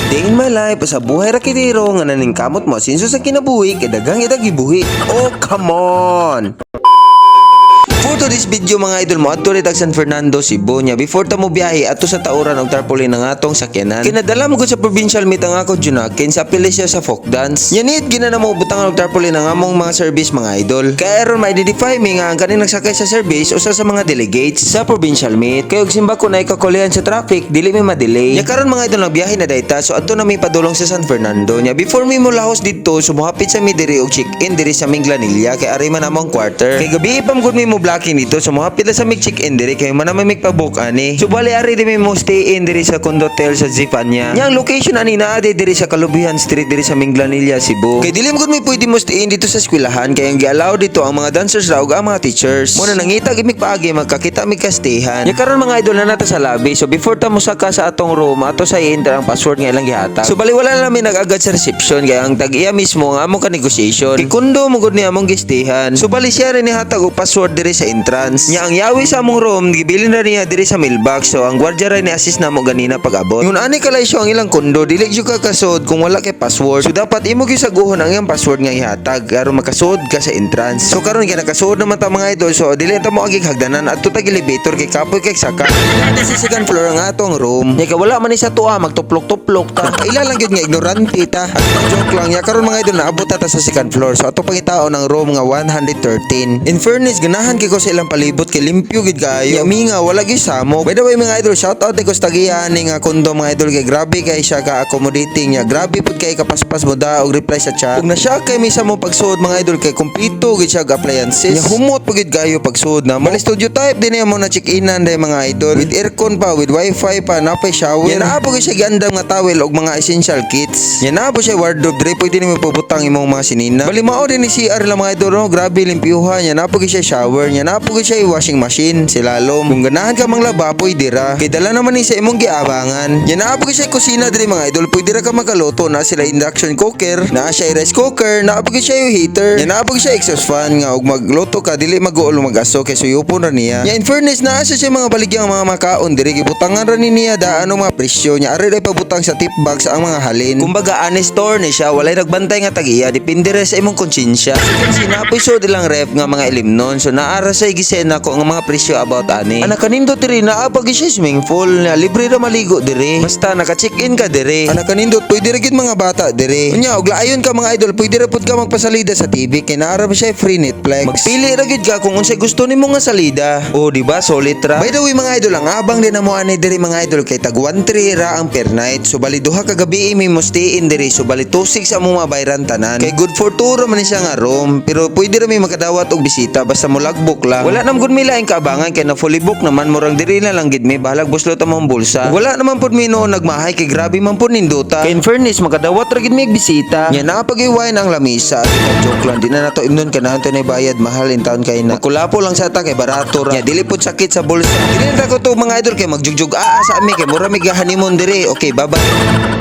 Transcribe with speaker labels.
Speaker 1: Day in my life, sa buhay rakitiro nga naning kamot mo sinso sa kinabuhi kay dagang idagibuhi. Oh, come on! For today's video mga idol mo adto rit San Fernando, Cebu nya before ta mo biyahe ato sa tauran og tarpaulin ng atong sakyanan. Kinadala mo gud sa provincial meet ang ako Junakin sa apil siya sa folk dance. Yanit gina na mo butang og tarpaulin ng among mga service mga idol. Kaya aron ma-identify mi nga ang kaning nagsakay sa service usa sa mga delegates sa provincial meet. Kay og simba ko na ikakulian sa traffic dili mi ma-delay. Nya karon mga idol nagbiyahe na dayta so adto na mi padulong sa San Fernando. Nya before mi mo lahos didto sumuhapit sa mi diri og check-in diri sa Minglanilla kay ari man among quarter. Kay gabi pam gud mi mo blocking dito sumuhapit na sa mig check-in diri kay man na may magpabook ani. So bali ari di mi mo stay in diri sa condo hotel sa Zifania. Nya ang location ani naa diri sa Kalubihan Street diri sa Minglanilla, Cebu. Kay dili mo gud mi pwede mo stay in dito sa eskwelahan kay ang gi-allow dito ang mga dancers raw ug ang mga teachers. Mo na nangita gid mi paagi magkakita mi kastehan. Nya karon mga idol na nata sa lobby so before ta mo saka sa atong room ato sa enter ang password nga ilang gihatag. So bali wala na mi nag-agad sa reception kay ang tag-iya mismo ang among ka negotiation. Kikundo mo gud ni among gistehan. So bali siya rin ni hatag og password diri sa entrance. Nya ang yawi sa among room gibilin ra niya diri sa mailbox so ang gwardiya ra ni assist na mo ganina pag-abot. Ngun ani kalay siya ang ilang kondo dili jud ka kasod kung wala kay password. So dapat imo gisaguhon ang iyang password nga ihatag aron makasud ka sa entrance. So karon kay nakasud naman ta mga idol so dili ta mo agig hagdanan adto tag elevator kay kapoy kay saka. Sa second floor nga atong room. Nya kay wala man ni sa tuwa magtuplok-tuplok ta. Ila lang gyud nga ignorante ta. At joke lang ya karon mga idol naabot ta sa second floor so ato pangitaon ang room nga 113. In fairness ganahan kay ko sa ilang palibot kay limpyo gid kaayo. Yami nga wala gyud samok. By the way mga idol shout out ko sa tagiyan ni nga kondo mga idol kay grabe kay siya ka accommodating nya. Grabe pud kay kapaspas mo da og reply sa chat. Ug na siya kay misa mo pagsuod mga idol kay kumpleto gid siya og appliances. Nya humot pud gid kaayo pagsuod na mo. Studio type din mo na check-inan day mga idol. With aircon pa, with wifi pa, napay shower. Nya naa po siya gandang nga towel og mga essential kits. Nya naa po siya wardrobe dire pwede nimo pabutang imong mga sinina. Bali mao din ni CR lang mga idol no. Grabe limpyuhan nya naa po siya shower nya naa po siya washing machine silalom. Kung ganahan ka mang laba pwede ra. Kay dala naman ni sa imong giabangan. Nya naa po siya kusina dire mga idol pwede ra ka magaluto na sila induction cooker, naa siya rice cooker, naa po siya yung heater. Nya naa po siya exhaust fan nga og magluto ka dili mag-uol mag-aso kay suyupon ra niya. Nya in fairness naa siya mga baligyang mga makaon dire gibutangan ra ni niya daan ang mga presyo nya ari ra pabutang sa tip box ang mga halin. Kumbaga honest store ni siya walay nagbantay nga tag-iya depende ra sa imong konsensya. Sinapoy so dilang ref nga mga ilimnon so naara sa gisena ko ang mga presyo about ani. Ana kanindo diri naa pag siya swimming pool na libre ra maligo dire. Basta naka-check-in ka dire. Ana kanindo pwede ra gid mga bata dire. Unya og laayon ka mga idol pwede ra pud ka magpasalida sa TV kay naara ba siya free Netflix. Magpili ra gid ka kung unsay gusto nimo nga salida. O di ba solid ra. By the way mga idol ang abang din mo ani dire mga idol kay tag 1.3 ra ang per night. So bali duha ka gabi mi mo stay in dire so bali 2.6 sa among mabayran tanan. Kay good for tour man siya nga room pero pwede ra mi makadawat og bisita basta mo logbook lang. Wala nam gud mi laing kaabangan kay na fully book naman murang diri na lang gid mi bahalag buslot among bulsa. Wala naman pud mi noon nagmahay kay grabe man pud ninduta. Kay in fairness makadawat ra gid mi bisita. Nya napag-iwain ang lamisa. Joke lang di na nato imnon kanahan to na bayad mahal in town kay na. Makulapo lang sa ta kay barato ra. Nya dili pud sakit sa bulsa. Dili na ko to mga idol kay magjugjug sa ami kay mura mi honeymoon dire. Okay, bye-bye.